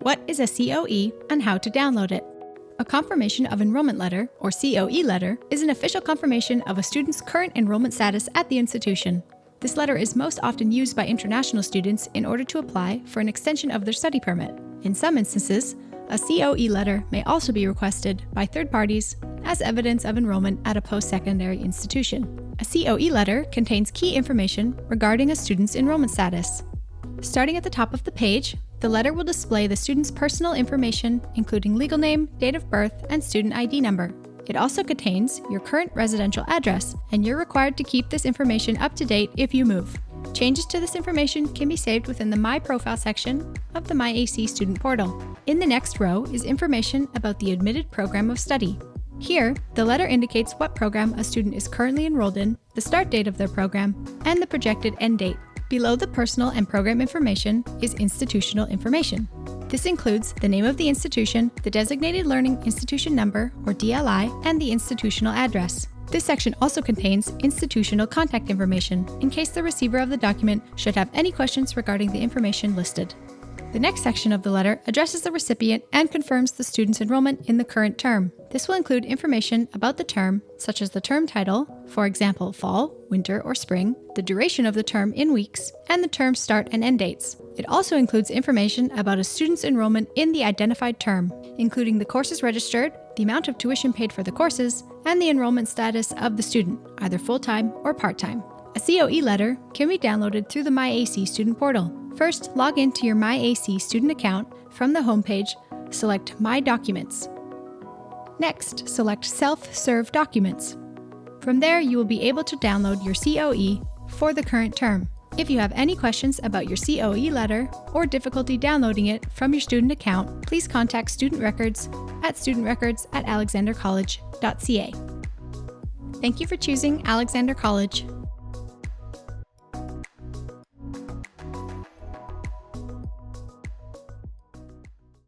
What is a COE and how to download it? A Confirmation of Enrollment letter, or COE letter, is an official confirmation of a student's current enrollment status at the institution. This letter is most often used by international students in order to apply for an extension of their study permit. In some instances, a COE letter may also be requested by third parties as evidence of enrollment at a post-secondary institution. A COE letter contains key information regarding a student's enrollment status. Starting at the top of the page, the letter will display the student's personal information, including legal name, date of birth, and student ID number. It also contains your current residential address, and you're required to keep this information up to date if you move. Changes to this information can be saved within the My Profile section of the MyAC student portal. In the next row is information about the admitted program of study. Here, the letter indicates what program a student is currently enrolled in, the start date of their program, and the projected end date. Below the personal and program information is institutional information. This includes the name of the institution, the Designated Learning Institution Number, or DLI, and the institutional address. This section also contains institutional contact information, in case the receiver of the document should have any questions regarding the information listed. The next section of the letter addresses the recipient and confirms the student's enrollment in the current term. This will include information about the term, such as the term title, for example, fall, winter, or spring, the duration of the term in weeks, and the term start and end dates. It also includes information about a student's enrollment in the identified term, including the courses registered, the amount of tuition paid for the courses, and the enrollment status of the student, either full-time or part-time. A COE letter can be downloaded through the MyAC student portal. First, log into your MyAC student account from the homepage, select My Documents. Next, select Self-Serve Documents. From there, you will be able to download your COE for the current term. If you have any questions about your COE letter or difficulty downloading it from your student account, please contact Student Records at studentrecords@alexandercollege.ca. Thank you for choosing Alexander College.